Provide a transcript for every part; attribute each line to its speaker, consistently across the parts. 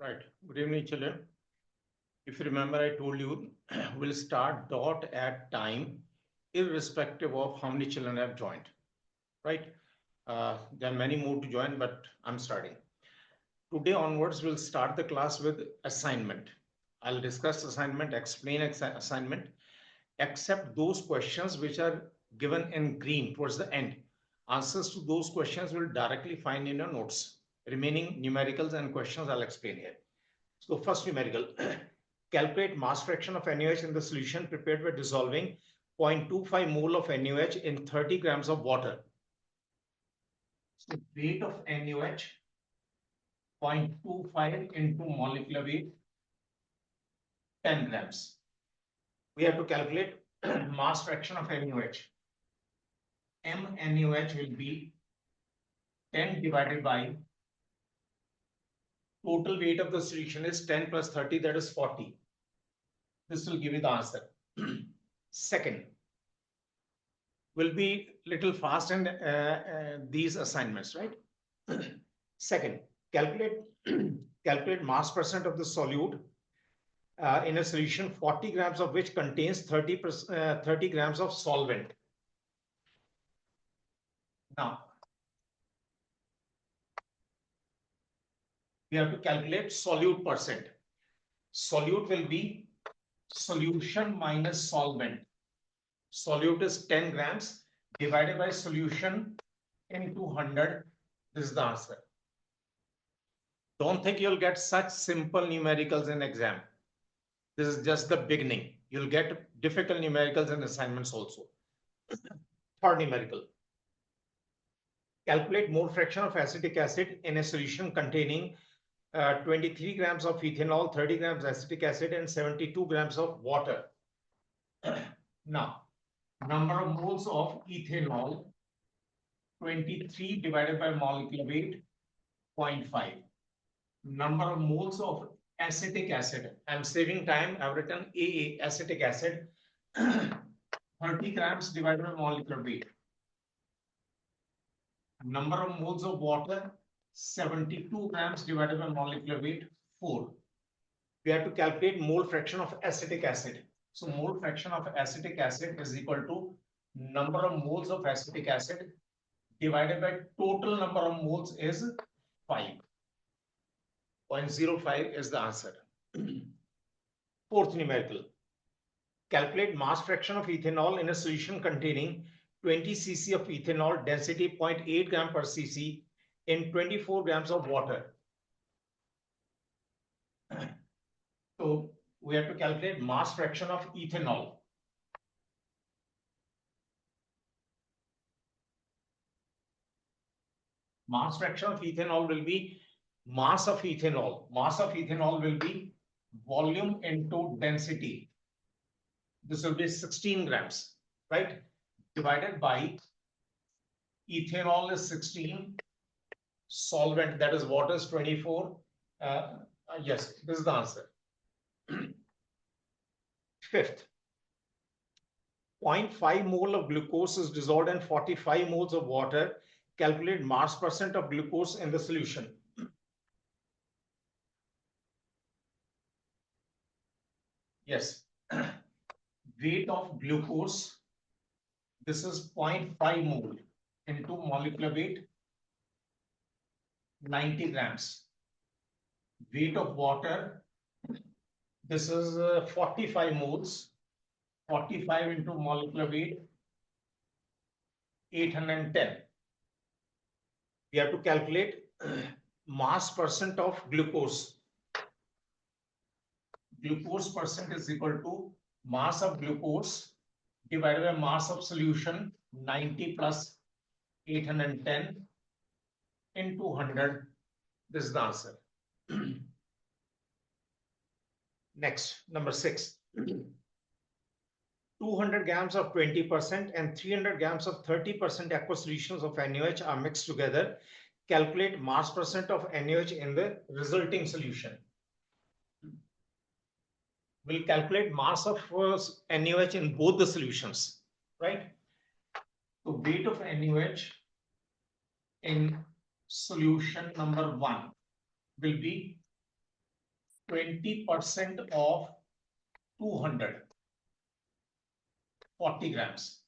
Speaker 1: Right. Good evening, children. If you remember, I told you we'll start dot at time, irrespective of how many children have joined. Right. There are many more to join, but I'm starting. Today onwards, we'll start the class with assignment. I'll discuss assignment, explain assignment, except those questions which are given in green towards the end. Answers to those questions will directly find in your notes. Remaining numericals and questions I'll explain here. So first numerical, calculate mass fraction of NaOH in the solution prepared by dissolving 0.25 mole of NaOH in 30 grams of water. So weight of NaOH, 0.25 into molecular weight, 10 grams. We have to calculate mass fraction of NaOH. MNaOH will be 10 divided by total weight of the solution is 10 plus 30, that is 40. This will give you the answer. Second, will be little fast in these assignments, right? Second, calculate mass percent of the solute in a solution, 40 grams of which contains 30 grams of solvent. Now, we have to calculate solute percent. Solute will be solution minus solvent. Solute is 10 grams divided by solution into 100. This is the answer. Don't think you'll get such simple numericals in exam. This is just the beginning. You'll get difficult numericals in assignments also. Third numerical. Calculate mole fraction of acetic acid in a solution containing 23 grams of ethanol, 30 grams acetic acid, and 72 grams of water. Now, number of moles of ethanol, 23 divided by molecular weight, 0.5. Number of moles of acetic acid, I'm saving time, I've written AA, acetic acid, 30 grams divided by molecular weight. Number of moles of water, 72 grams divided by molecular weight, 4. We have to calculate mole fraction of acetic acid. So mole fraction of acetic acid is equal to number of moles of acetic acid divided by total number of moles is 5. 0.05 is the answer. Fourth numerical. Calculate mass fraction of ethanol in a solution containing 20 cc of ethanol, density 0.8 gram per cc in 24 grams of water. So we have to calculate mass fraction of ethanol. Mass fraction of ethanol will be mass of ethanol. Mass of ethanol will be volume into density. This will be 16 grams, right? Divided by ethanol is 16, solvent, that is water, is 24. Yes, this is the answer. Fifth, 0.5 mole of glucose is dissolved in 45 moles of water. Calculate mass percent of glucose in the solution. Yes, weight of glucose, this is 0.5 mole into molecular weight, 90 grams. Weight of water, this is 45 moles, 45 into molecular weight, 810. We have to calculate mass percent of glucose. Glucose percent is equal to mass of glucose divided by mass of solution, 90 plus 810 into 100. This is the answer. Next, number 6. 200 grams of 20% and 300 grams of 30% aqueous solutions of NaOH are mixed together. Calculate mass percent of NaOH in the resulting solution. We'll calculate mass of NaOH in both the solutions, right? So weight of NaOH in solution number 1 will be 20% of 200, 40 grams.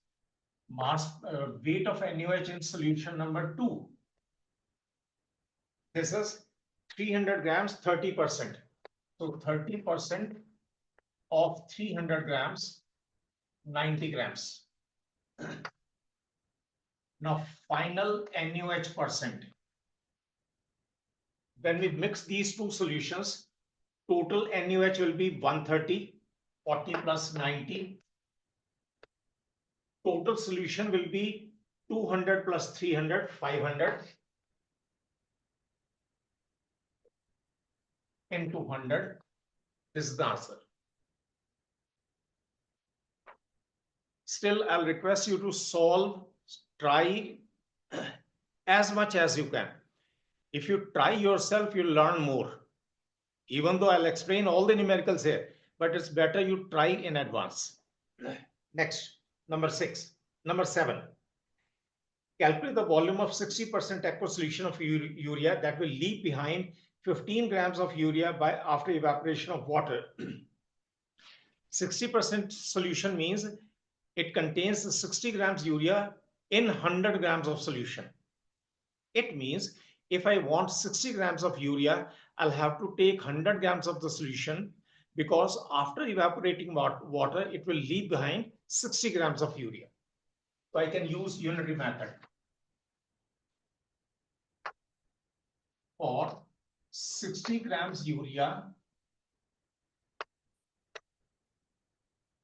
Speaker 1: Mass weight of NaOH in solution number 2. This is 300 grams, 30%. So 30% of 300 grams, 90 grams. Now final NaOH percent. When we mix these two solutions, total NaOH will be 130, 40 plus 90. Total solution will be 200 plus 300, 500. Into 100. This is the answer. Still, I'll request you to solve, try as much as you can. If you try yourself, you'll learn more. Even though I'll explain all the numericals here, but it's better you try in advance. Next, number 7. Calculate the volume of 60% aqueous solution of urea that will leave behind 15 grams of urea after evaporation of water. 60% solution means it contains 60 grams urea in 100 grams of solution. It means if I want 60 grams of urea, I'll have to take 100 grams of the solution, because after evaporating water, it will leave behind 60 grams of urea. So I can use unitary method. For 60 grams urea,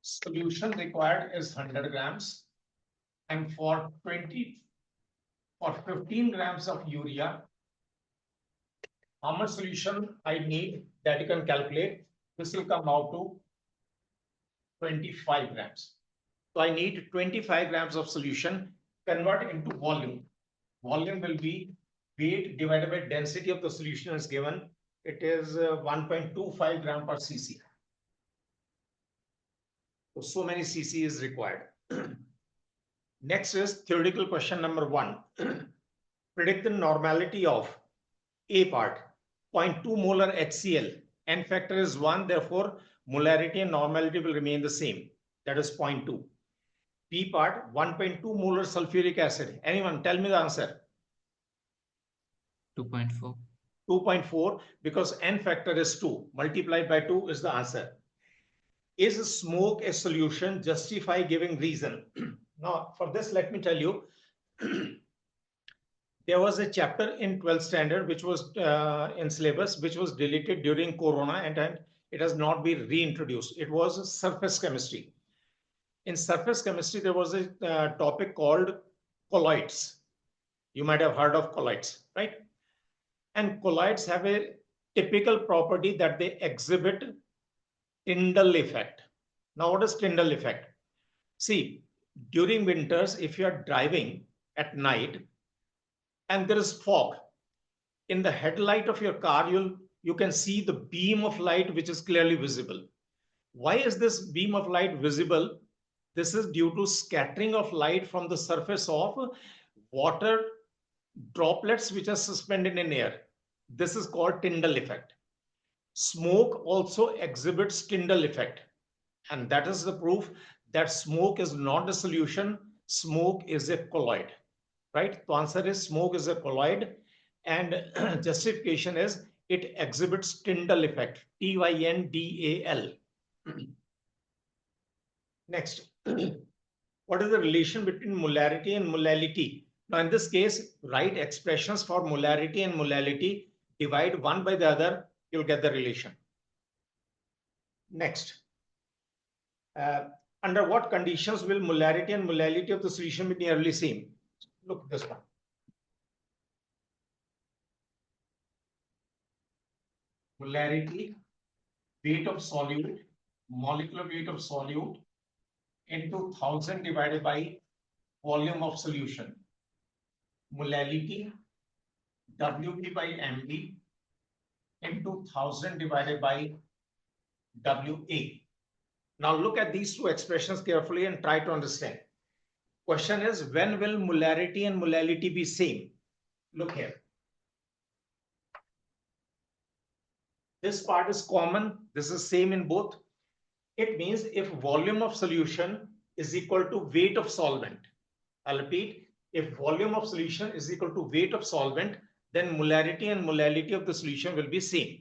Speaker 1: solution required is 100 grams. And for 15 grams of urea, how much solution I need, that you can calculate. This will come out to 25 grams. So I need 25 grams of solution. Convert into volume. Volume will be weight divided by density of the solution is given. It is 1.25 gram per cc. So many cc is required. Next is theoretical question number 1. Predict the normality of A part, 0.2 molar HCl. N factor is 1, therefore molarity and normality will remain the same. That is 0.2. B part, 1.2 molar sulfuric acid. Anyone tell me the answer?
Speaker 2: 2.4.
Speaker 1: 2.4, because N factor is 2. Multiplied by 2 is the answer. Is smoke a solution? Justify giving reason. Now, for this, let me tell you, there was a chapter in 12th standard, which was in syllabus, which was deleted during Corona, and it has not been reintroduced. It was surface chemistry. In surface chemistry, there was a topic called colloids. You might have heard of colloids, right? And colloids have a typical property that they exhibit Tyndall effect. Now, what is Tyndall effect? See, during winters, if you are driving at night and there is fog, in the headlight of your car, you can see the beam of light which is clearly visible. Why is this beam of light visible? This is due to scattering of light from the surface of water droplets which are suspended in air. This is called Tyndall effect. Smoke also exhibits Tyndall effect. And that is the proof that smoke is not a solution. Smoke is a colloid, right? The answer is smoke is a colloid, and justification is it exhibits Tyndall effect, Tyndall. Next, what is the relation between molarity and molality? Now, in this case, write expressions for molarity and molality, divide one by the other, you'll get the relation. Next, under what conditions will molarity and molality of the solution be nearly same? Look at this one. Molarity, weight of solute, molecular weight of solute into 1000 divided by volume of solution. Molality, WB by MB into 1000 divided by WA. Now look at these two expressions carefully and try to understand. Question is, when will molarity and molality be same? Look here. This part is common. This is same in both. It means if volume of solution is equal to weight of solvent. I'll repeat, if volume of solution is equal to weight of solvent, then molarity and molality of the solution will be same.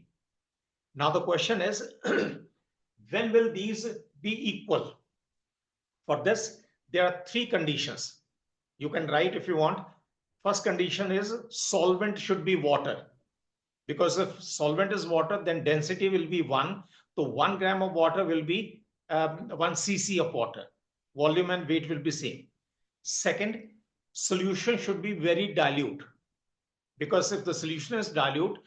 Speaker 1: Now the question is, when will these be equal? For this, there are three conditions. You can write if you want. First condition is solvent should be water. Because if solvent is water, then density will be 1. So 1 gram of water will be 1 cc of water. Volume and weight will be same. Second, solution should be very dilute. Because if the solution is dilute,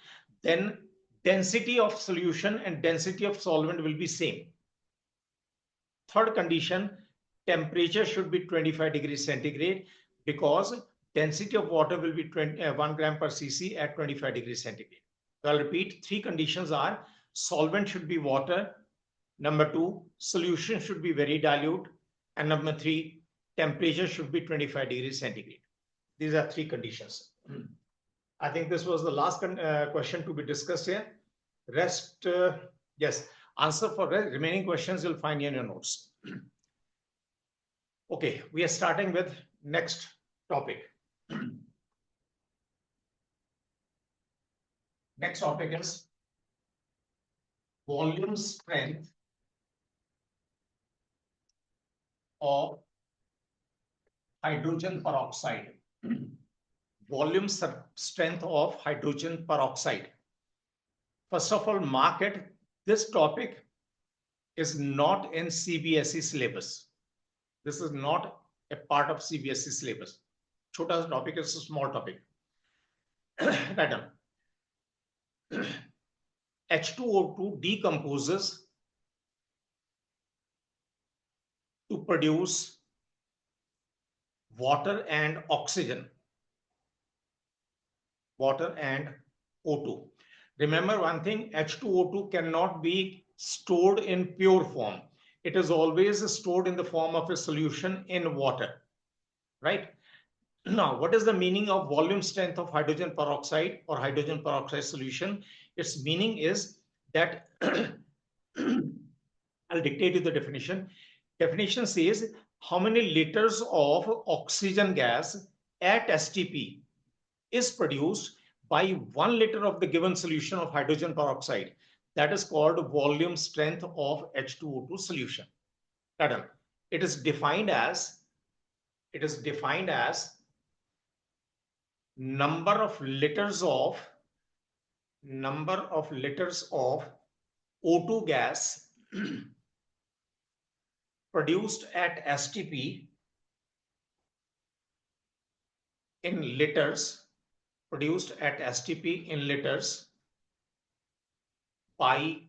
Speaker 1: then density of solution and density of solvent will be same. Third condition, temperature should be 25 degrees centigrade because density of water will be 1 gram per cc at 25 degrees centigrade. So I'll repeat, three conditions are solvent should be water. Number 2, solution should be very dilute. And number 3, temperature should be 25 degrees centigrade. These are three conditions. I think this was the last question to be discussed here. Rest, yes, answer for remaining questions you'll find in your notes. Okay, we are starting with next topic. Next topic is volume strength of hydrogen peroxide. Volume strength of hydrogen peroxide. First of all, mark it. This topic is not in CBSE syllabus. This is not a part of CBSE syllabus. Chota topic is a small topic. Madam, H₂SO₂ decomposes to produce water and oxygen. Water and O2. Remember one thing, H₂SO₂ cannot be stored in pure form. It is always stored in the form of a solution in water, right? Now, what is the meaning of volume strength of hydrogen peroxide or hydrogen peroxide solution? Its meaning is that, I'll dictate you the definition. Definition says how many liters of oxygen gas at STP is produced by 1 liter of the given solution of hydrogen peroxide. That is called volume strength of H₂SO₂ solution. Madam, it is defined as number of liters of O2 gas produced at STP in liters, by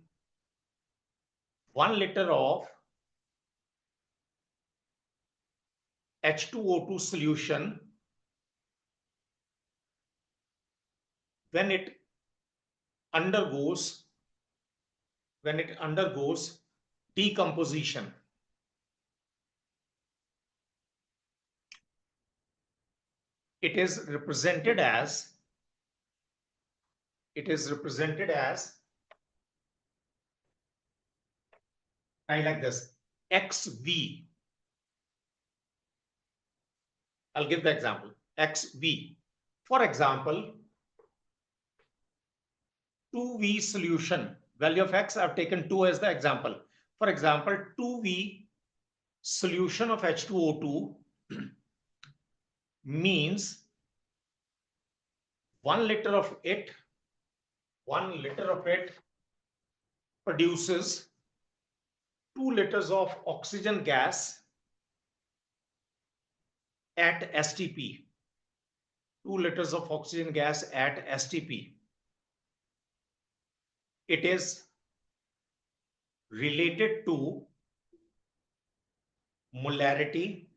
Speaker 1: 1 liter of H₂SO₂ solution when it undergoes decomposition. It is represented as like this, XV. I'll give the example, XV. For example, 2V solution, value of X, I've taken 2 as the example. For example, 2V solution of H₂SO₂ means 1 liter of it produces 2 liters of oxygen gas at STP. 2 liters of oxygen gas at STP. It is related to molarity.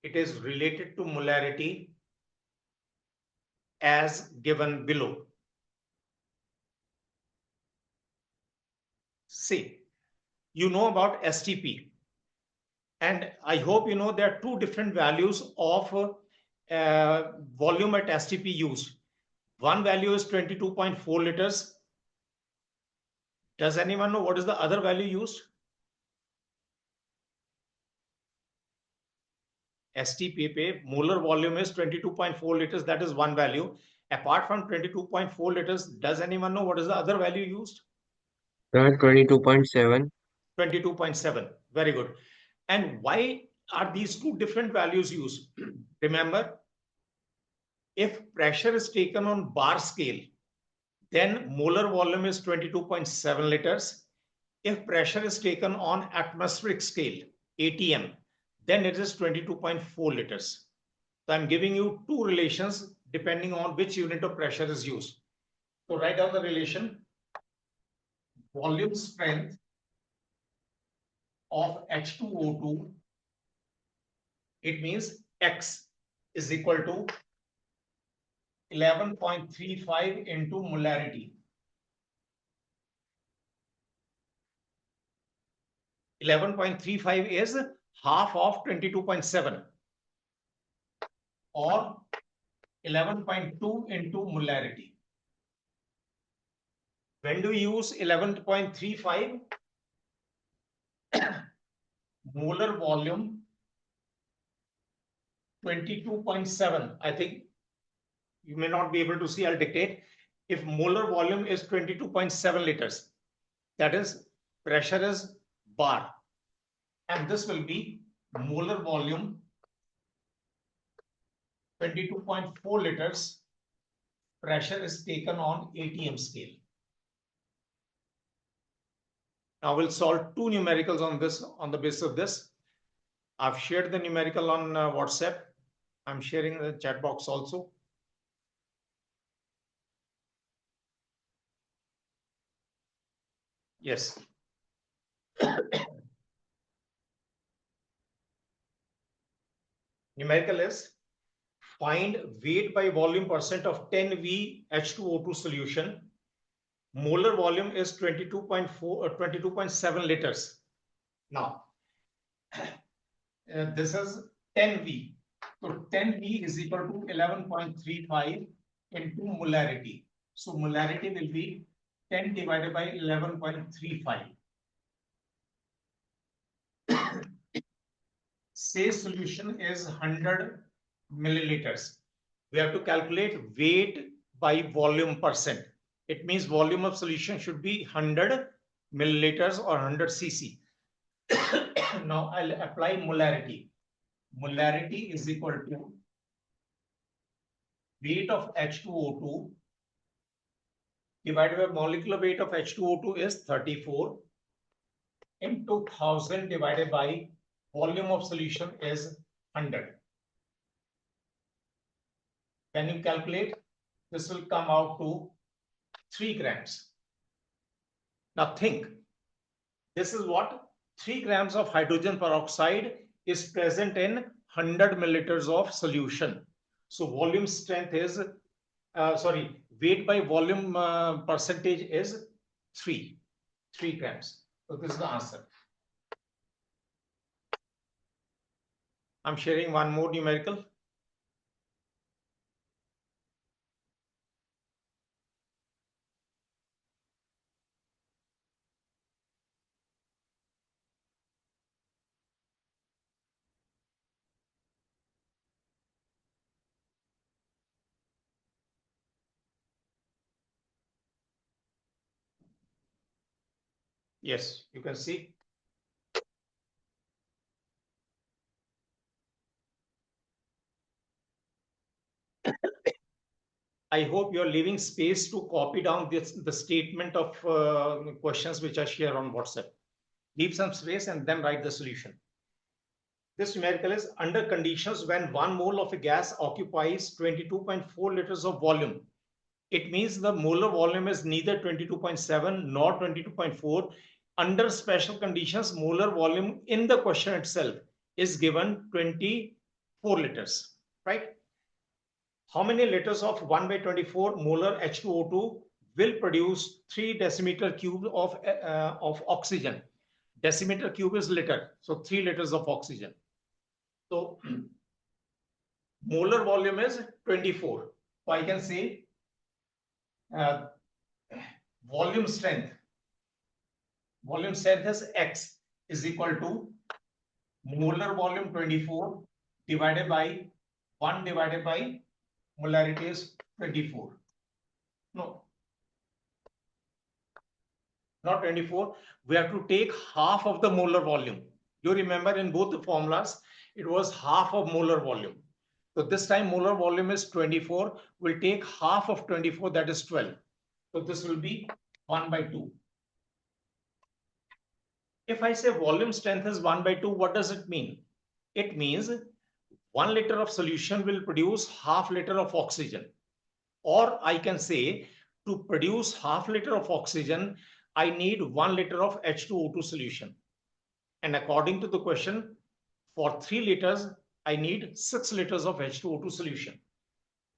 Speaker 1: It is related to molarity as given below. See, you know about STP. And I hope you know there are 2 different values of volume at STP used. One value is 22.4 liters Does anyone know what is the other value used? STPP, molar volume is 22.4 liters. That is one value. Apart from 22.4 liters, does anyone know what is the other value used?
Speaker 2: 22.7.
Speaker 1: 22.7. Very good. And why are these two different values used? Remember, if pressure is taken on bar scale, then molar volume is 22.7 liters. If pressure is taken on atmospheric scale, ATM, then it is 22.4 liters. So I'm giving you two relations depending on which unit of pressure is used. So write down the relation. Volume strength of H₂SO₂, it means X is equal to 11.35 into molarity. 11.35 is half of 22.7 or 11.2 into molarity. When do we use 11.35? Molar volume 22.7. I think you may not be able to see, I'll dictate. If molar volume is 22.7 liters, that is pressure is bar. And this will be molar volume 22.4 liters. Pressure is taken on ATM scale. Now we'll solve two numericals on this, on the basis of this. I've shared the numerical on WhatsApp. I'm sharing the chat box also. Yes. Numerical is find weight by volume percent of 10V H₂SO₂ solution. Molar volume is 22.4 or 22.7 liters. Now, this is 10V. So 10V is equal to 11.35 into molarity. So molarity will be 10 divided by 11.35. Say solution is 100 milliliters. We have to calculate weight by volume percent. It means volume of solution should be 100 milliliters or 100 cc. Now I'll apply molarity. Molarity is equal to weight of H₂SO₂ divided by molecular weight of H₂SO₂ is 34 into 1000 divided by volume of solution is 100. When you calculate, this will come out to 3 grams. Now think, this is what 3 grams of hydrogen peroxide is present in 100 milliliters of solution. So volume strength is, weight by volume percentage is 3 grams. So this is the answer. I'm sharing one more numerical. Yes, you can see. I hope you're leaving space to copy down the statement of questions which I share on WhatsApp. Leave some space and then write the solution. This numerical is under conditions when 1 mole of a gas occupies 22.4 liters of volume. It means the molar volume is neither 22.7 nor 22.4. Under special conditions, molar volume in the question itself is given 24 liters, right? How many liters of 1 by 24 molar H₂SO₂ will produce 3 decimeter cube of oxygen? Decimeter cube is liter, so 3 liters of oxygen. So molar volume is 24. So I can say volume strength volume strength is X is equal to molar volume 24 divided by 1 divided by molarity is 24. No, not 24. We have to take half of the molar volume. You remember in both the formulas, it was half of molar volume. So this time molar volume is 24. We'll take half of 24, that is 12. So this will be 1 by 2. If I say volume strength is 1 by 2, what does it mean? It means 1 liter of solution will produce half liter of oxygen. Or I can say to produce half liter of oxygen, I need 1 liter of H₂SO₂ solution. And according to the question, for 3 liters, I need 6 liters of H₂SO₂ solution.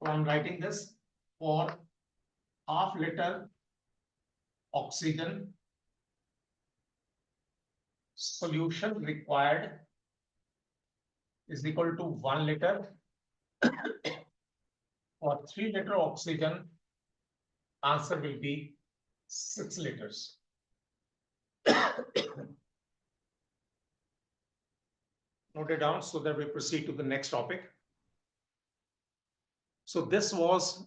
Speaker 1: So I'm writing this for half liter oxygen solution required is equal to 1 liter. For 3 liter oxygen, answer will be 6 liters. Note it down so that we proceed to the next topic. So this was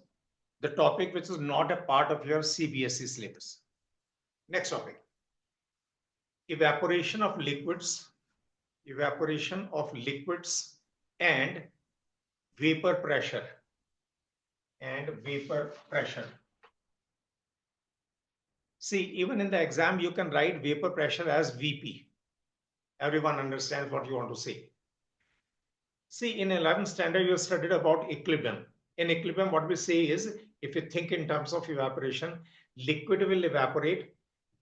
Speaker 1: the topic which is not a part of your CBSE syllabus. Next topic. Evaporation of liquids and vapor pressure. See, even in the exam, you can write vapor pressure as VP. Everyone understands what you want to say. See, in 11th standard, you studied about equilibrium. In equilibrium, what we say is, if you think in terms of evaporation, liquid will evaporate,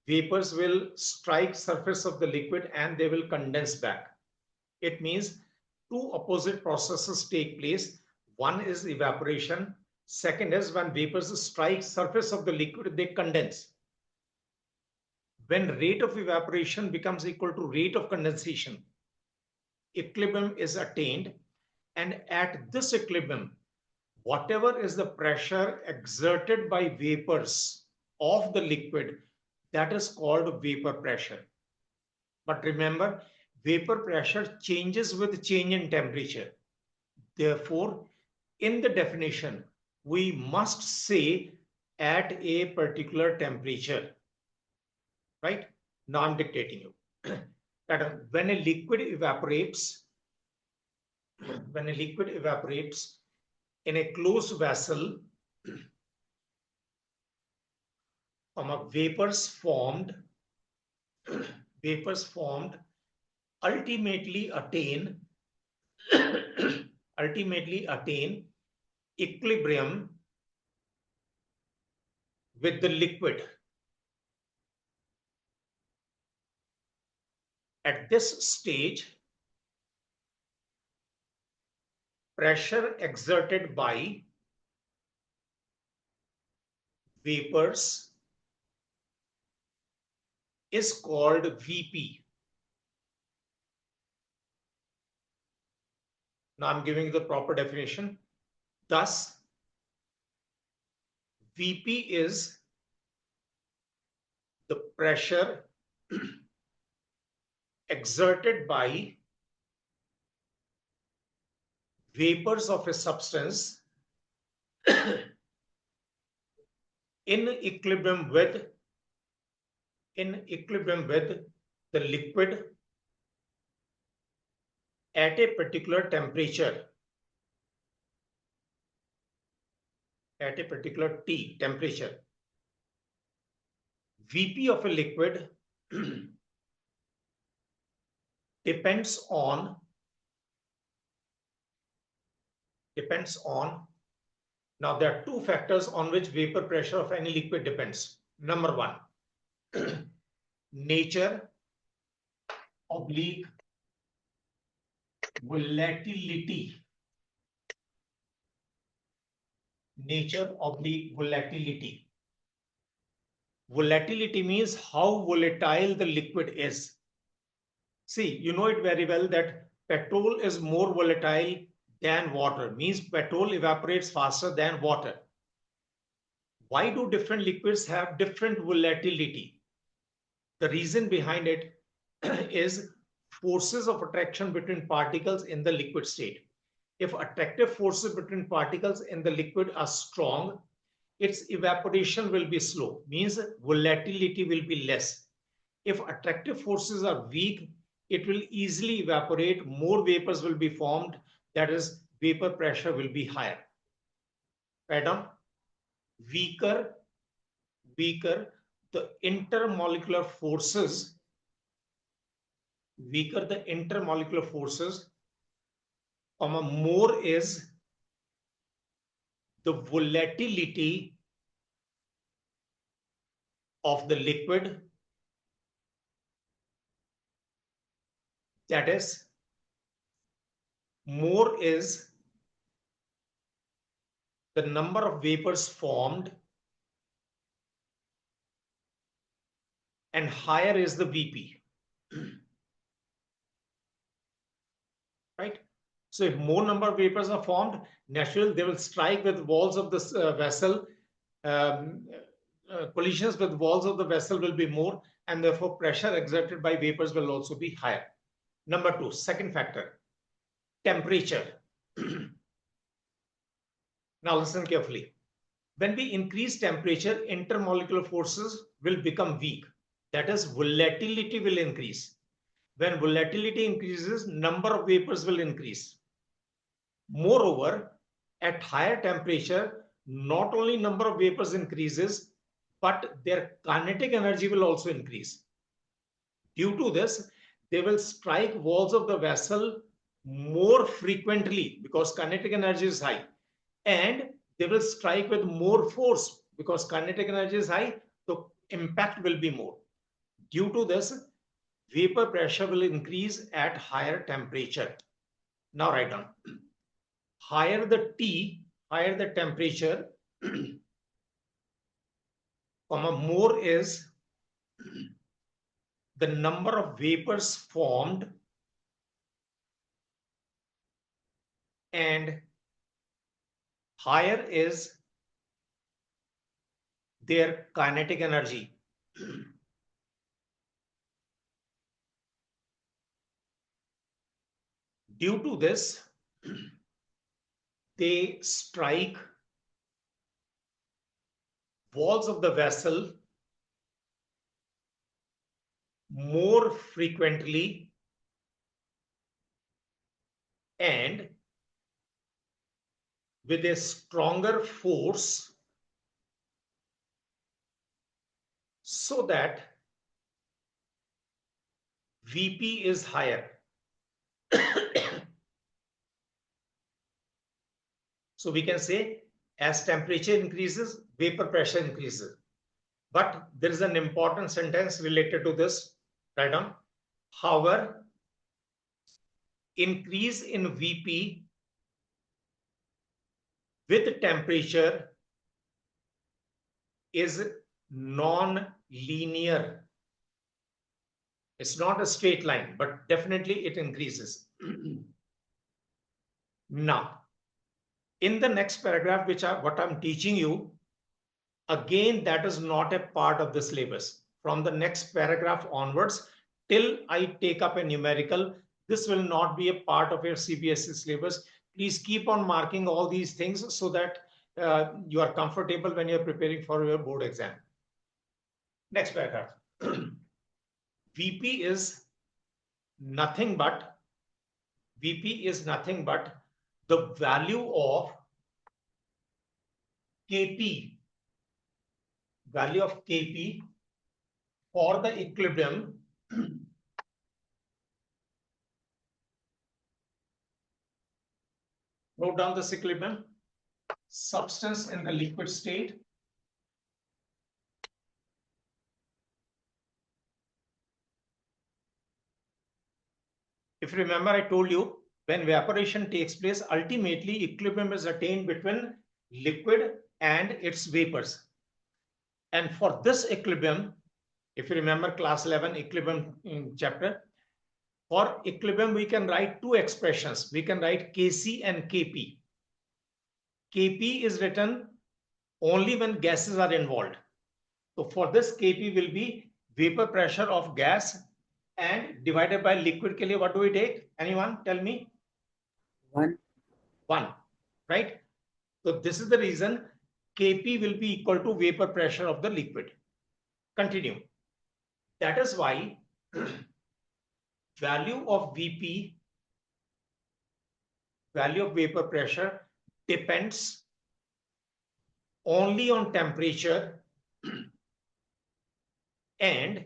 Speaker 1: vapors will strike surface of the liquid and they will condense back. It means two opposite processes take place. One is evaporation. Second is when vapors strike surface of the liquid, they condense. When rate of evaporation becomes equal to rate of condensation, equilibrium is attained. And at this equilibrium, whatever is the pressure exerted by vapors of the liquid, that is called vapor pressure. But remember, vapor pressure changes with change in temperature. Therefore, in the definition, we must say at a particular temperature. Right? Now I'm dictating you. That when a liquid evaporates in a closed vessel, vapors formed ultimately attain equilibrium with the liquid. At this stage, pressure exerted by vapors is called VP. Now I'm giving you the proper definition. Thus, VP is the pressure exerted by vapors of a substance in equilibrium with the liquid at a particular temperature, at a particular T temperature. VP of a liquid depends on now there are two factors on which vapor pressure of any liquid depends. Number one, nature oblique volatility. Nature oblique volatility. Volatility means how volatile the liquid is. See, you know it very well that petrol is more volatile than water, means petrol evaporates faster than water. Why do different liquids have different volatility? The reason behind it is forces of attraction between particles in the liquid state. If attractive forces between particles in the liquid are strong, its evaporation will be slow, means volatility will be less. If attractive forces are weak, it will easily evaporate, more vapors will be formed, that is, vapor pressure will be higher. Right on? Weaker the intermolecular forces, more is the volatility of the liquid, that is, more is the number of vapors formed and higher is the VP. Right? So if more number of vapors are formed, naturally they will strike with walls of this vessel. Collisions with walls of the vessel will be more, and therefore pressure exerted by vapors will also be higher. Number two, second factor, temperature. Now listen carefully. When we increase temperature, intermolecular forces will become weak. That is, volatility will increase. When volatility increases, number of vapors will increase. Moreover, at higher temperature, not only number of vapors increases, but their kinetic energy will also increase. Due to this, they will strike walls of the vessel more frequently because kinetic energy is high, and they will strike with more force because kinetic energy is high, so impact will be more. Due to this, vapor pressure will increase at higher temperature. Now write down. Higher the T, higher the temperature, more is the number of vapors formed and higher is their kinetic energy. Due to this, they strike walls of the vessel more frequently and with a stronger force, so that VP is higher. So we can say as temperature increases, vapor pressure increases. But there is an important sentence related to this. Write down. However, increase in VP with temperature is non-linear. It's not a straight line, but definitely it increases. Now, in the next paragraph, what I'm teaching you, again, that is not a part of the syllabus. From the next paragraph onwards, till I take up a numerical, this will not be a part of your CBSE syllabus. Please keep on marking all these things so that you are comfortable when you're preparing for your board exam. Next paragraph. VP is nothing but the value of Kp, for the equilibrium Note down this equilibrium. Substance in the liquid state if you remember, I told you when evaporation takes place, ultimately equilibrium is attained between liquid and its vapors. And for this equilibrium, if you remember class 11 equilibrium chapter, for equilibrium we can write two expressions. We can write Kc and Kp. Kp is written only when gases are involved. So for this, Kp will be vapor pressure of gas and divided by liquid के लिए what do we take? Anyone tell me?
Speaker 2: 1.
Speaker 1: 1, right? So this is the reason Kp will be equal to vapor pressure of the liquid. Continue. That is why value of Vp, value of vapor pressure, depends only on temperature and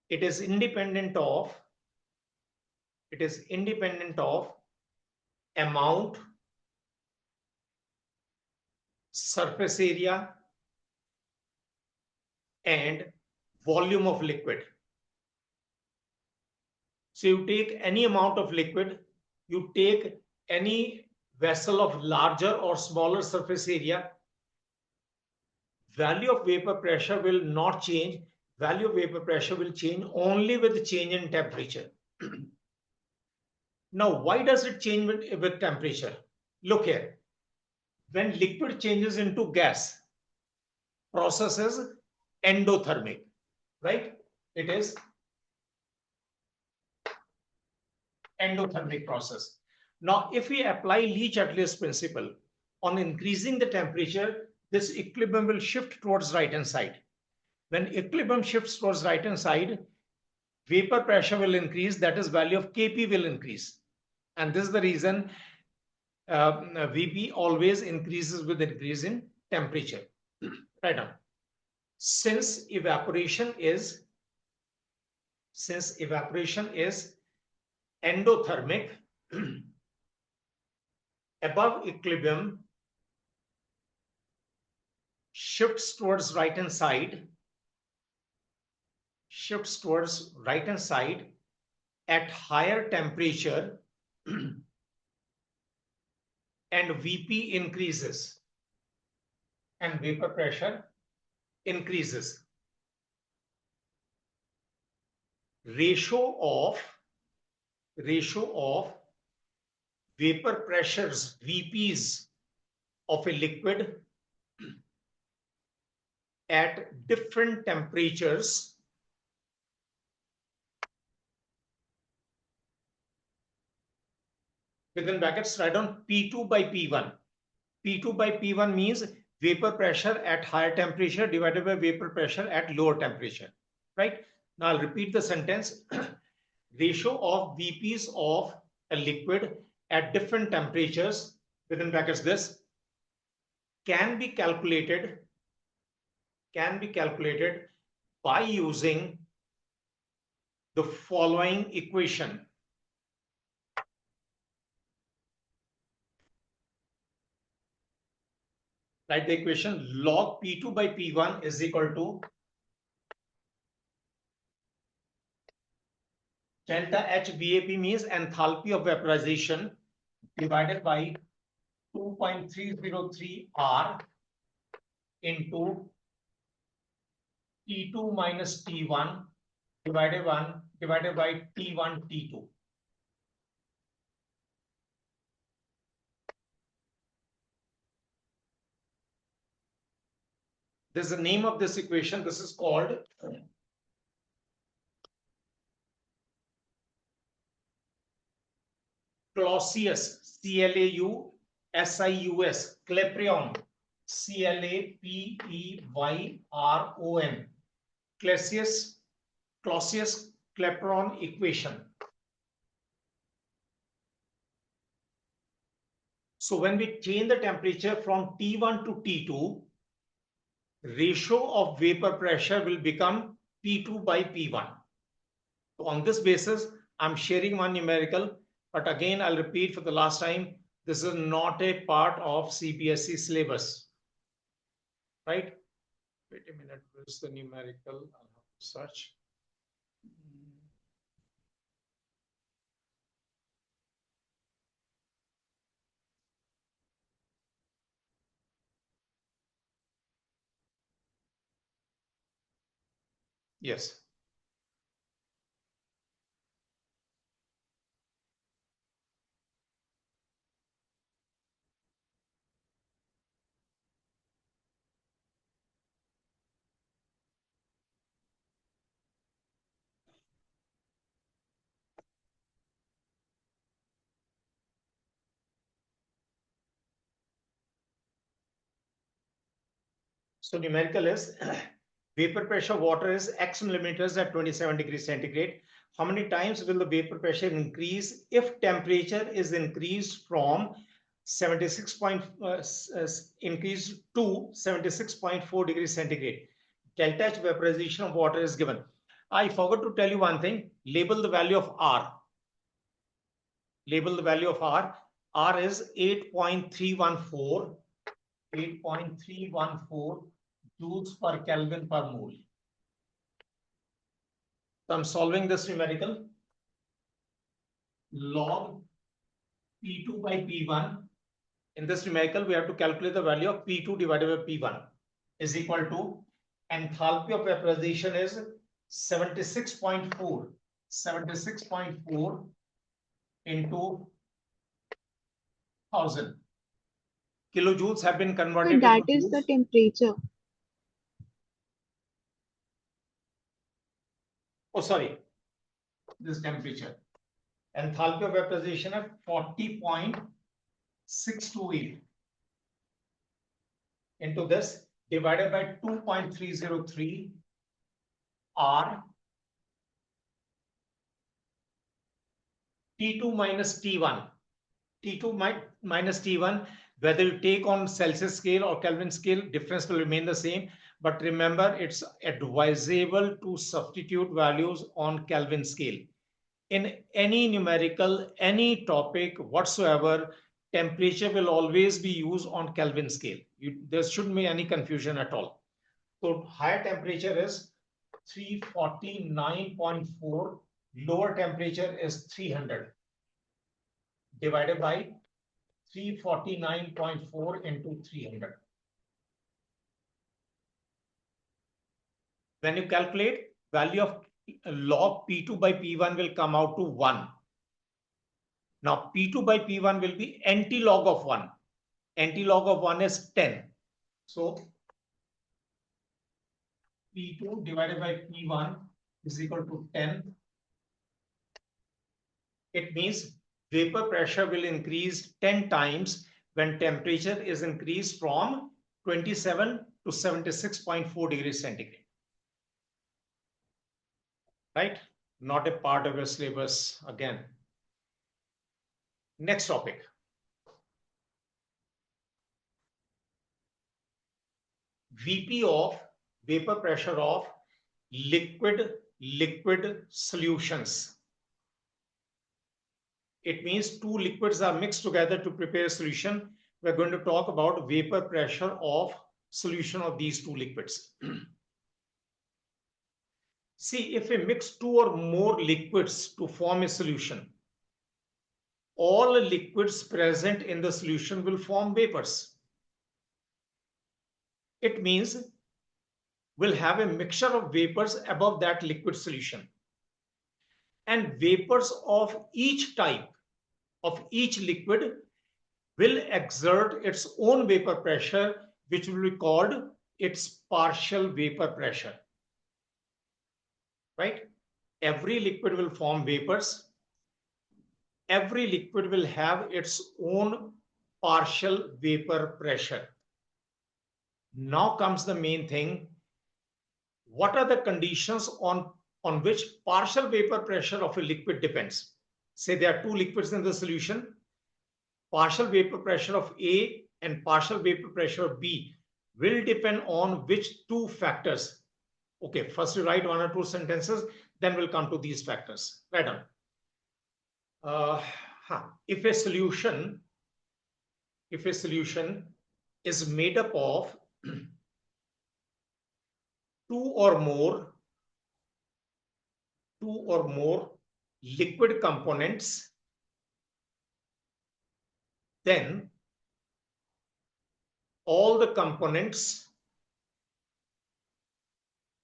Speaker 1: it is independent of amount, surface area and volume of liquid. So you take any amount of liquid, you take any vessel of larger or smaller surface area, value of vapor pressure will not change. Value of vapor pressure will change only with the change in temperature. Now, why does it change with temperature? Look here. When liquid changes into gas, process is endothermic, right? It is endothermic process. Now, if we apply Le-Chatelier's principle on increasing the temperature, this equilibrium will shift towards right-hand side. When equilibrium shifts towards right-hand side, vapor pressure will increase, that is value of Kp will increase. And this is the reason Vp always increases with increase in temperature. Right now, since evaporation is endothermic, above equilibrium shifts towards right hand side at higher temperature and Vp increases and vapor pressure increases. Ratio of vapor pressures, Vps of a liquid at different temperatures within brackets write down P2 by P1. P2 by P1 means vapor pressure at higher temperature divided by vapor pressure at lower temperature, right? Now I'll repeat the sentence. Ratio of Vps of a liquid at different temperatures within brackets this can be calculated by using the following equation. Write the equation. Log P2 by P1 is equal to delta H VAP means enthalpy of vaporization divided by 2.303 R into T2 minus T1 divided by T1 T2. This is the name of this equation. This is called Clausius, C-L-A-U-S-I-U-S, Clapeyron, C-L-A-P-E-Y-R-O-N, Clausius-Clapeyron Equation. So when we change the temperature from T1 to T2, ratio of vapor pressure will become P2 by P1. So on this basis, I'm sharing one numerical, but again, I'll repeat for the last time, this is not a part of CBSE syllabus, right? Wait a minute, where's the numerical? I'll have to search. Yes. So numerical is vapor pressure of water is X millimeters at 27 degrees centigrade. How many times will the vapor pressure increase if temperature is increased from 76 to 76.4 degrees centigrade? Delta H vaporization of water is given. I forgot to tell you one thing. Label the value of R. Label the value of R. R is 8.314 joules per Kelvin per mole. So I'm solving this numerical. Log P2 by P1. In this numerical, we have to calculate the value of P2 divided by P1 is equal to enthalpy of vaporization is 76.4 into 1000. Kilojoules have been converted.
Speaker 2: So that is the temperature.
Speaker 1: Oh, sorry. This temperature. Enthalpy of vaporization at 40.628 into this divided by 2.303 R T2 minus T1. T2 minus T1, whether you take on Celsius scale or Kelvin scale, difference will remain the same. But remember, it's advisable to substitute values on Kelvin scale. In any numerical, any topic whatsoever, temperature will always be used on Kelvin scale. There shouldn't be any confusion at all. So higher temperature is 349.4, lower temperature is 300 divided by 349.4 into 300. When you calculate, value of log P2 by P1 will come out to 1. Now P2 by P1 will be anti-log of 1. Anti-log of 1 is 10. So P2 divided by P1 is equal to 10. It means vapor pressure will increase 10 times when temperature is increased from 27 to 76.4 degrees centigrade. Right? Not a part of your syllabus again. Next topic. VP of vapor pressure of liquid solutions. It means two liquids are mixed together to prepare a solution. We're going to talk about vapor pressure of solution of these two liquids. See, if we mix two or more liquids to form a solution, all liquids present in the solution will form vapors. It means we'll have a mixture of vapors above that liquid solution. And vapors of each type, of each liquid, will exert its own vapor pressure, which will be called its partial vapor pressure. Right? Every liquid will form vapors. Every liquid will have its own partial vapor pressure. Now comes the main thing. What are the conditions on which partial vapor pressure of a liquid depends? Say there are two liquids in the solution. Partial vapor pressure of A and partial vapor pressure of B will depend on which two factors. Okay, first you write one or two sentences, then we'll come to these factors. Write down. If a solution is made up of two or more liquid components, then all the components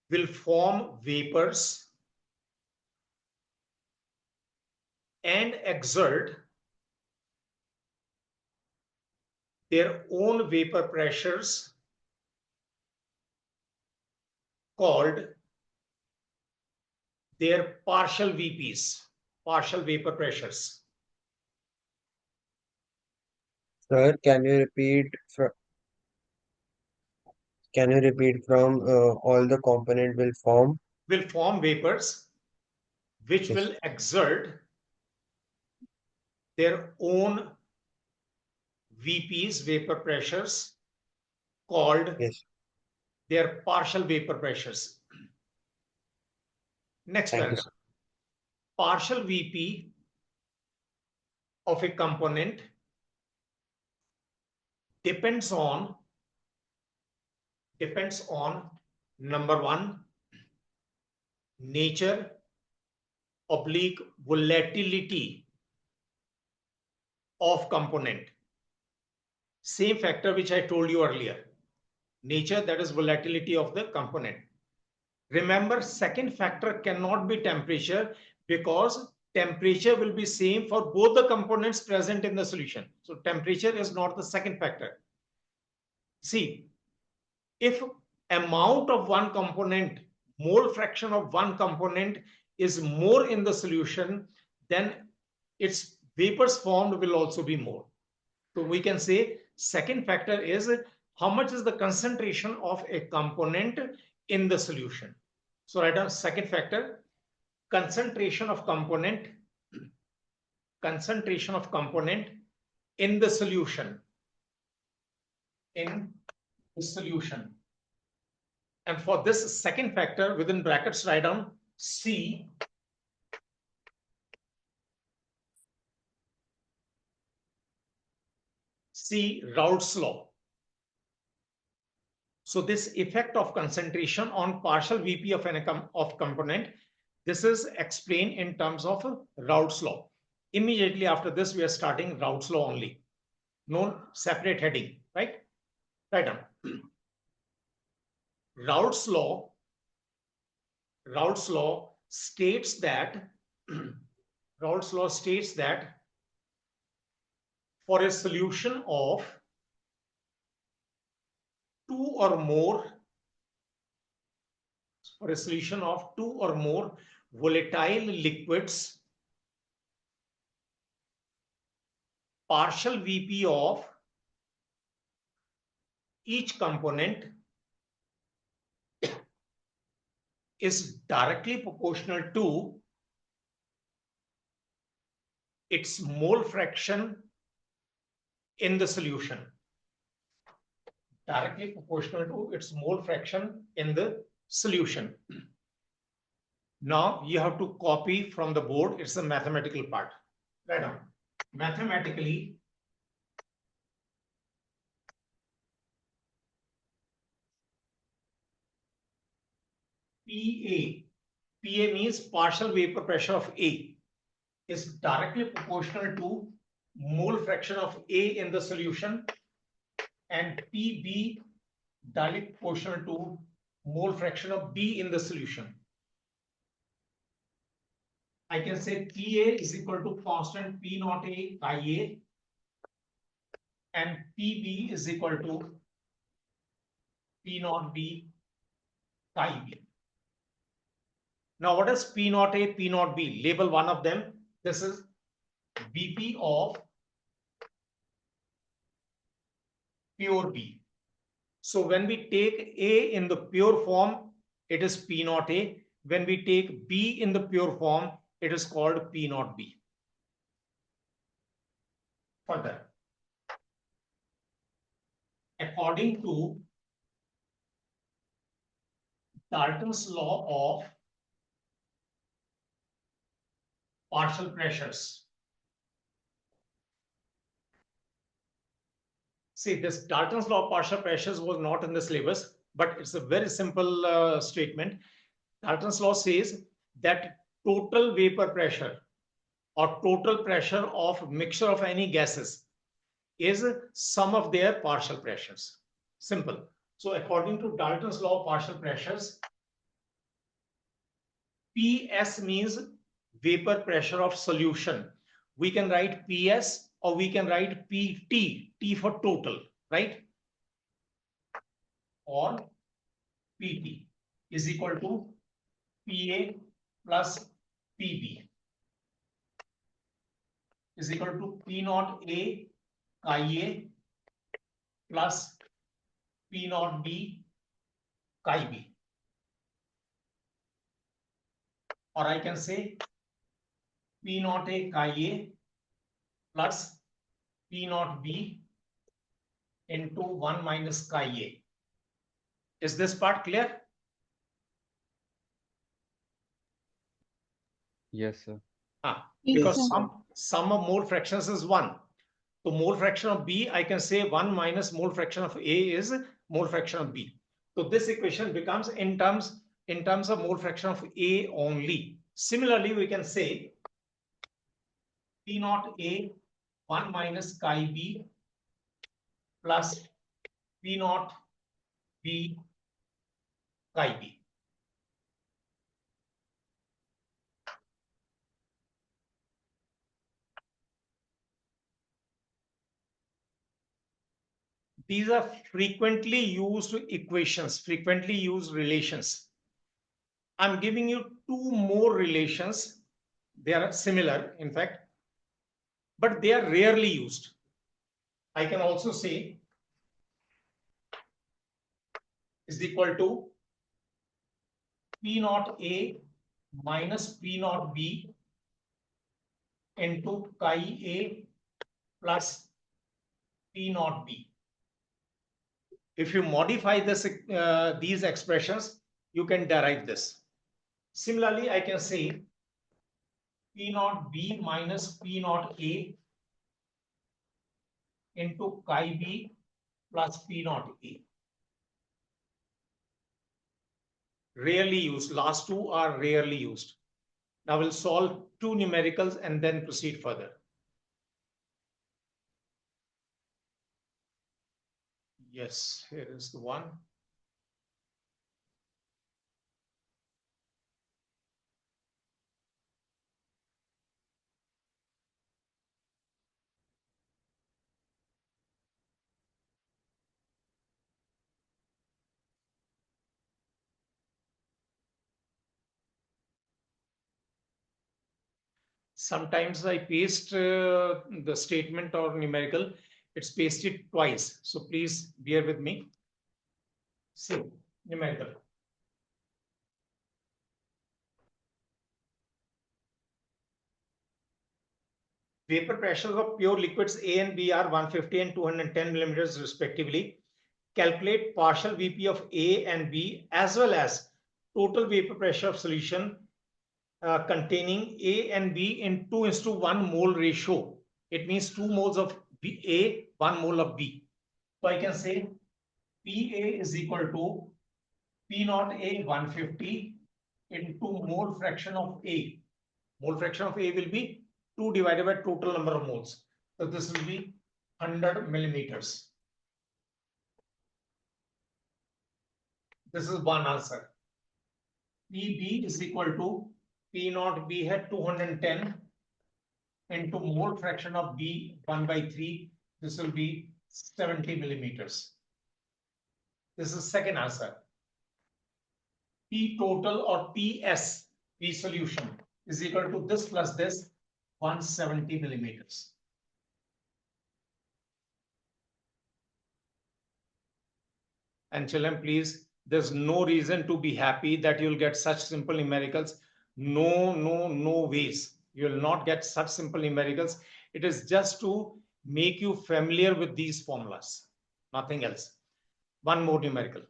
Speaker 1: will form vapors and exert their own vapor pressures called their partial VPs, partial vapor pressures.
Speaker 3: Sir, can you
Speaker 2: Can you repeat from all the component will form?
Speaker 1: Will form vapors which
Speaker 2: Yes,
Speaker 1: will exert their own VPs, vapor pressures, called
Speaker 2: yes.
Speaker 1: their partial vapor pressures. Next
Speaker 2: Thank you,
Speaker 1: paragraph.
Speaker 2: sir.
Speaker 1: Partial VP of a component depends on number one, nature oblique volatility of component. Same factor which I told you earlier. Nature, that is volatility of the component. Remember, second factor cannot be temperature, because temperature will be same for both the components present in the solution. So temperature is not the second factor. See, if amount of one component, mole fraction of one component is more in the solution, then its vapors formed will also be more. So we can say second factor is how much is the concentration of a component in the solution. So write down second factor, concentration of component in the solution. And for this second factor, within brackets, write down C Raoult's law. So this effect of concentration on partial VP of component, this is explained in terms of Raoult's law. Immediately after this, we are starting Raoult's law only. No separate heading, right? Write down. Raoult's law states that for a solution of two or more volatile liquids, partial VP of each component is directly proportional to its mole fraction in the solution. Directly proportional to its mole fraction in the solution. Now you have to copy from the board. It's a mathematical part. Right now, mathematically, PA means partial vapor pressure of A, is directly proportional to mole fraction of A in the solution, and PB directly proportional to mole fraction of B in the solution. I can say PA is equal to constant P naught A chi A, and PB is equal to P naught B chi B. Now, what is P naught A, P naught B? Label one of them. This is VP of pure B. So when we take A in the pure form, it is P naught A. When we take B in the pure form, it is called P naught B. Further, according to Dalton's law of partial pressures. See, this Dalton's law of partial pressures was not in the syllabus, but it's a very simple statement. Dalton's law says that total vapor pressure or total pressure of mixture of any gases is sum of their partial pressures. Simple. So according to Dalton's law of partial pressures, PS means vapor pressure of solution. We can write PS or we can write PT, T for total, right? Or PT is equal to PA plus PB is equal to P naught A chi A plus P naught B chi B. Or I can say P naught A chi A plus P naught B into 1 minus chi A. Is this part clear?
Speaker 3: Yes, sir.
Speaker 1: Because sum of mole fractions is 1. So mole fraction of B, I can say 1 minus mole fraction of A is mole fraction of B. So this equation becomes in terms of mole fraction of A only. Similarly, we can say P naught A 1 minus chi B plus P naught B chi B. These are frequently used equations, frequently used relations. I'm giving you two more relations. They are similar, in fact, but they are rarely used. I can also say is equal to P naught A minus P naught B into chi A plus P naught B. If you modify this, these expressions, you can derive this. Similarly, I can say P naught B minus P naught A into chi B plus P naught A. Rarely used. Last two are rarely used. Now we'll solve two numericals and then proceed further. Yes, here is the one. Sometimes I paste the statement or numerical. It's pasted twice. So please bear with me. See, numerical. Vapor pressures of pure liquids A and B are 150 and 210 millimeters respectively. Calculate partial VP of A and B as well as total vapor pressure of solution containing A and B in 2:1 mole ratio. It means 2 moles of A, 1 mole of B. So I can say PA is equal to P naught A 150 into mole fraction of A. Mole fraction of A will be 2 divided by total number of moles. So this will be 100 millimeters. This is one answer. PB is equal to P naught B had 210 into mole fraction of B 1 by 3. This will be 70 millimeters. This is second answer. P total or PS, P solution, is equal to this plus this, 170 millimeters. And children, please, there's no reason to be happy that you'll get such simple numericals. No ways. You will not get such simple numericals. It is just to make you familiar with these formulas, nothing else. One more numerical.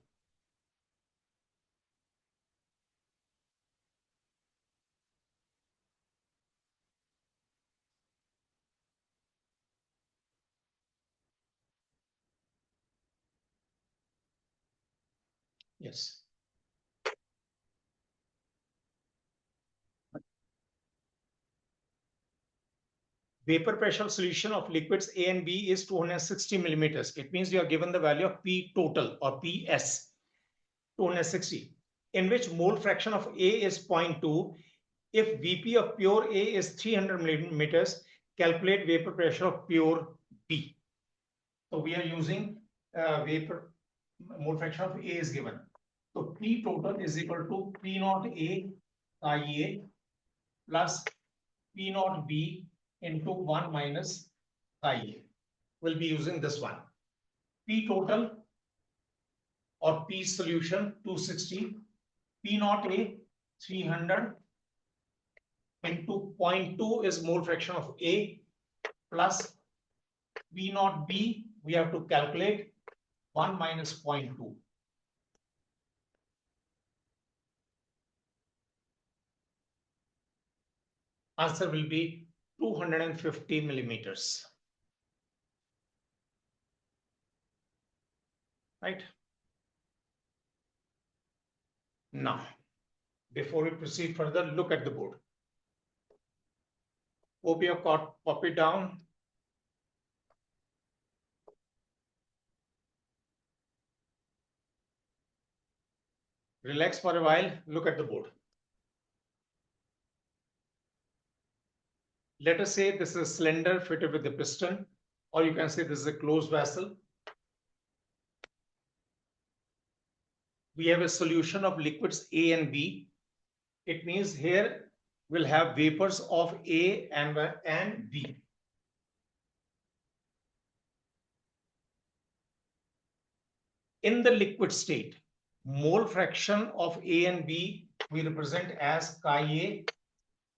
Speaker 1: Yes. Vapor pressure solution of liquids A and B is 260 millimeters. It means you are given the value of P total or PS, 260, in which mole fraction of A is 0.2. If VP of pure A is 300 millimeters, calculate vapor pressure of pure B. So we are using vapor mole fraction of A is given. So P total is equal to P naught A chi A plus P naught B into 1 minus chi A. We'll be using this one. P total or P solution 260, P naught A 300 into 0.2 is mole fraction of A plus P naught B, we have to calculate 1 minus 0.2. Answer will be 250 millimeters. Right? Now, before we proceed further, look at the board. Hope you have copied down. Relax for a while, look at the board. Let us say this is a cylinder fitted with a piston, or you can say this is a closed vessel. We have a solution of liquids A and B. It means here we'll have vapors of A and B. In the liquid state, mole fraction of A and B we represent as chi A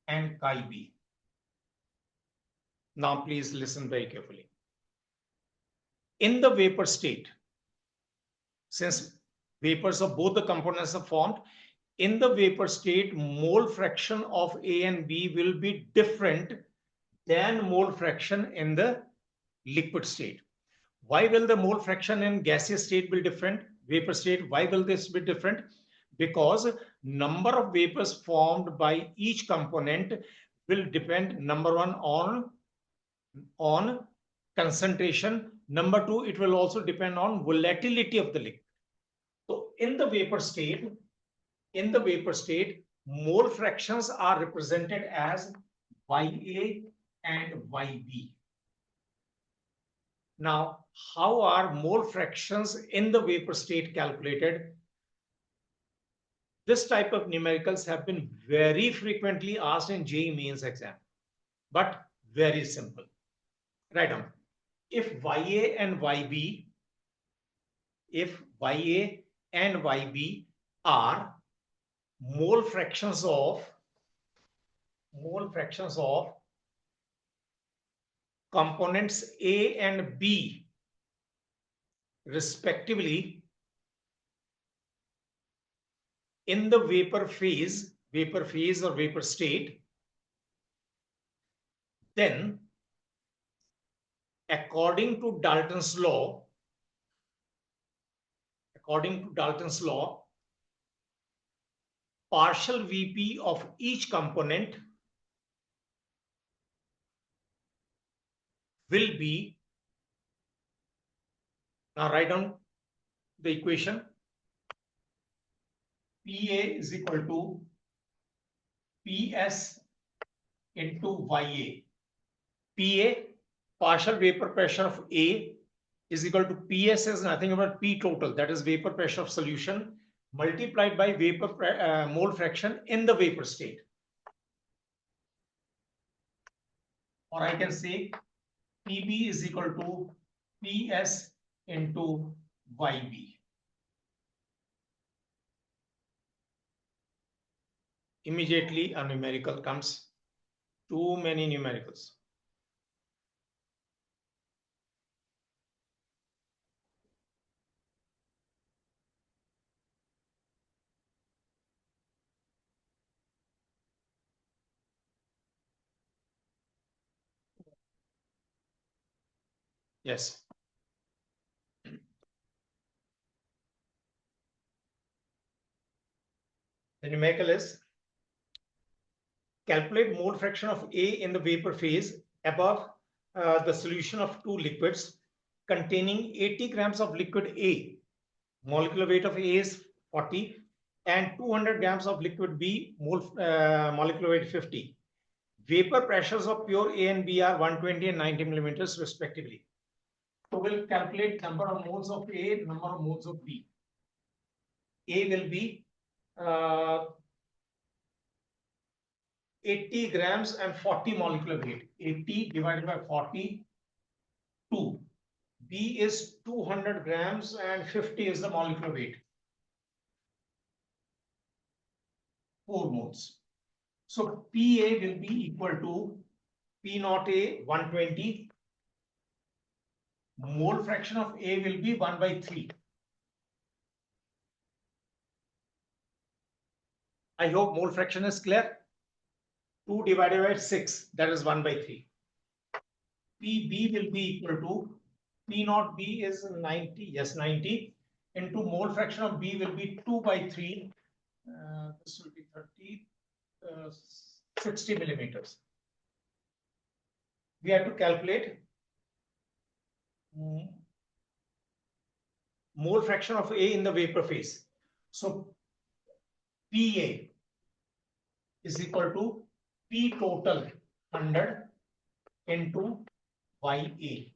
Speaker 1: and chi B. Now please listen very carefully. In the vapor state, since vapors of both the components are formed, in the vapor state, mole fraction of A and B will be different than mole fraction in the liquid state. Why will the mole fraction in gaseous state be different? Vapor state, why will this be different? Because number of vapors formed by each component will depend, number one, on concentration. Number two, it will also depend on volatility of the liquid. So in the vapor state, mole fractions are represented as Ya and Yb. Now, how are mole fractions in the vapor state calculated? This type of numericals have been very frequently asked in JEE Mains exam, but very simple. Write down. If Ya and Yb are mole fractions of components A and B respectively in the vapor phase or vapor state, then according to Dalton's law, partial Vp of each component will be, now write down the equation. Pa is equal to Ps into Ya. Pa, partial vapor pressure of A, is equal to Ps is nothing but P total, that is vapor pressure of solution, multiplied by mole fraction in the vapor state. Or I can say Pb is equal to Ps into Yb. Immediately a numerical comes. Too many numericals. Yes. The numerical is calculate mole fraction of A in the vapor phase above the solution of two liquids containing 80 grams of liquid A. Molecular weight of A is 40 and 200 grams of liquid B, molecular weight 50. Vapor pressures of pure A and B are 120 and 90 millimeters respectively. So we'll calculate number of moles of A, number of moles of B. A will be 80 grams and 40 molecular weight. 80 divided by 40, 2. B is 200 grams and 50 is the molecular weight. 4 moles. So PA will be equal to P0A 120. Mole fraction of A will be 1/3. I hope mole fraction is clear. 2 divided by 6, that is 1/3. PB will be equal to P0B is 90, yes, 90 into mole fraction of B will be 2/3. This will be 30, 60 millimeters. We have to calculate mole fraction of A in the vapor phase. So PA is equal to P total 100 into YA.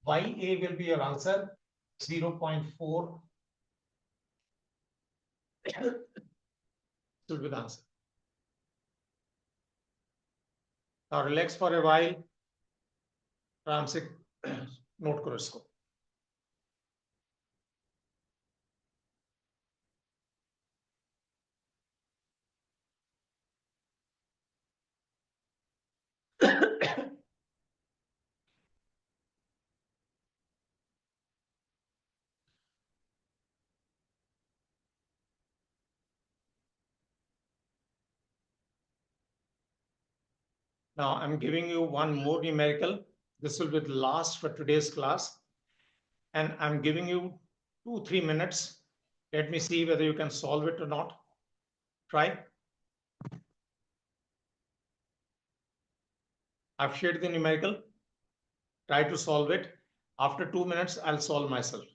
Speaker 1: YA will be your answer, 0.4 should be the answer. Now relax for a while. आराम से note करो इसको. Now I'm giving you one more numerical. This will be the last for today's class. And I'm giving you 2-3 minutes. Let me see whether you can solve it or not. Try. I've shared the numerical. Try to solve it. After 2 minutes, I'll solve myself.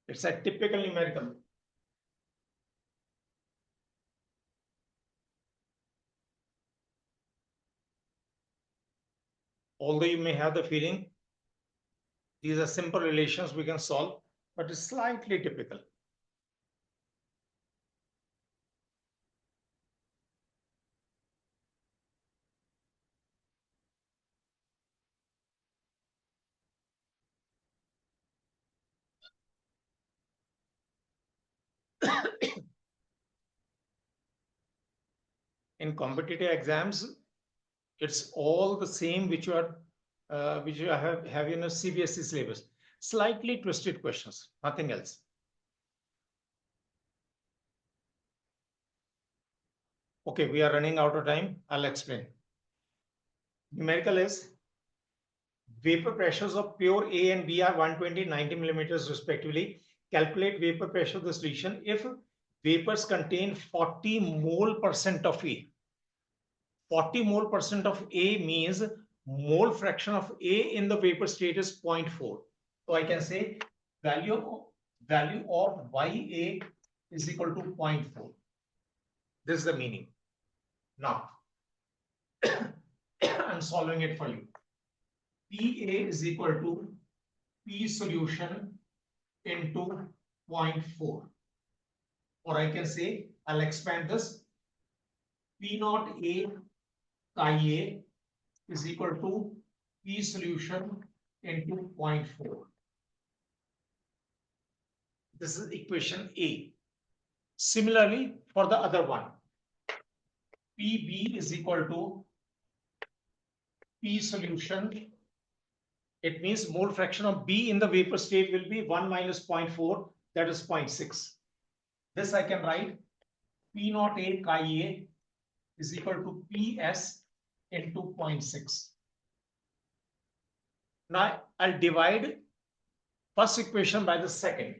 Speaker 1: It's a typical numerical. Although you may have the feeling these are simple relations we can solve, but it's slightly typical. In competitive exams, it's all the same which you have in a CBSE syllabus. Slightly twisted questions, nothing else. Okay, we are running out of time. I'll explain. Numerical is vapor pressures of pure A and B are 120, 90 millimeters respectively. Calculate vapor pressure of the solution if vapors contain 40 mole percent of A. 40 mole percent of A means mole fraction of A in the vapor state is 0.4. So I can say value of YA is equal to 0.4. This is the meaning. Now, I'm solving it for you. PA is equal to P solution into 0.4. Or I can say, I'll expand this. P0A Ia is equal to P solution into 0.4. This is equation A. Similarly, for the other one, PB is equal to P solution. It means mole fraction of B in the vapor state will be 1 minus 0.4, that is 0.6. This I can write P0A chi A is equal to PS into 0.6. Now I'll divide first equation by the second.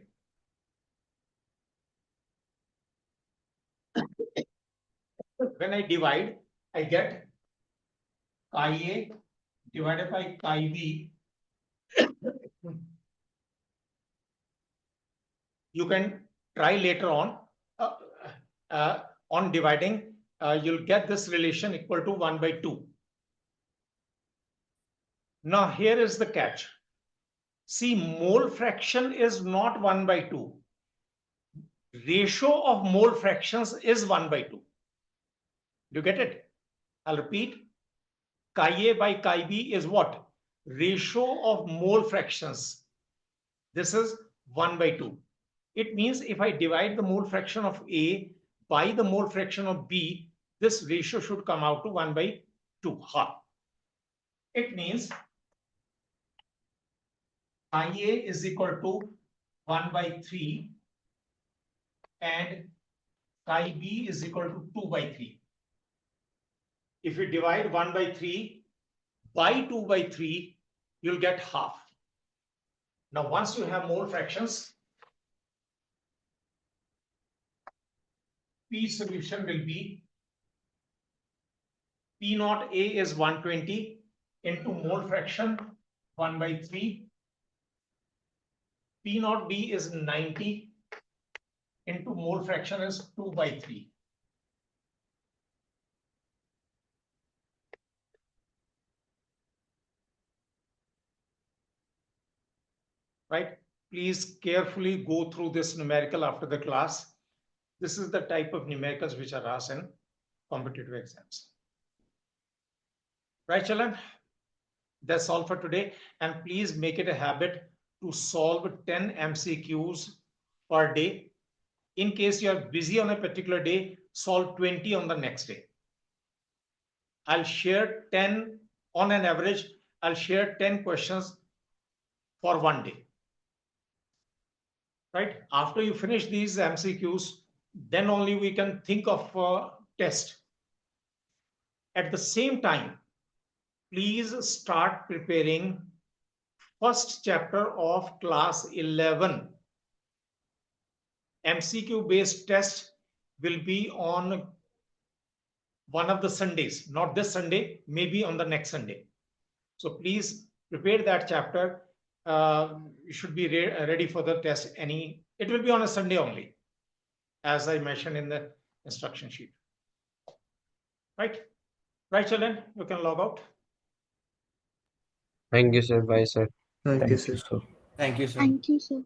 Speaker 1: when I divide, I get Chi A divided by Chi B. You can try later on dividing, you'll get this relation equal to 1/2. Now here is the catch. See, mole fraction is not 1/2. Ratio of mole fractions is 1/2. Do you get it? I'll repeat. Chi A by Chi B is what? Ratio of mole fractions. This is 1/2. It means if I divide the mole fraction of A by the mole fraction of B, this ratio should come out to 1/2. It means Chi A is equal to 1/3 and Chi B is equal to 2/3. If you divide 1/3 by 2/3, you'll get half. Now, once you have mole fractions, P solution will be P naught A is 120 into mole fraction 1/3. P naught B is 90 into mole fraction is 2/3. Right? Please carefully go through this numerical after the class. This is the type of numericals which are asked in competitive exams. Right, children? That's all for today. And please make it a habit to solve 10 MCQs per day. In case you are busy on a particular day, solve 20 on the next day. I'll share 10 on an average. I'll share 10 questions for one day. Right? After you finish these MCQs, then only we can think of a test. At the same time, please start preparing first chapter of class 11. MCQ based test will be on one of the Sundays, not this Sunday, maybe on the next Sunday. So please prepare that chapter. You should be ready for the test. It will be on a Sunday only, as I mentioned in the instruction sheet. Right? Right, children? You can log out.
Speaker 2: Thank you, sir. Bye, sir.
Speaker 3: Thank you,
Speaker 2: Thank you,
Speaker 3: sir.
Speaker 2: sir.
Speaker 4: Thank you, sir.
Speaker 5: Thank you, sir.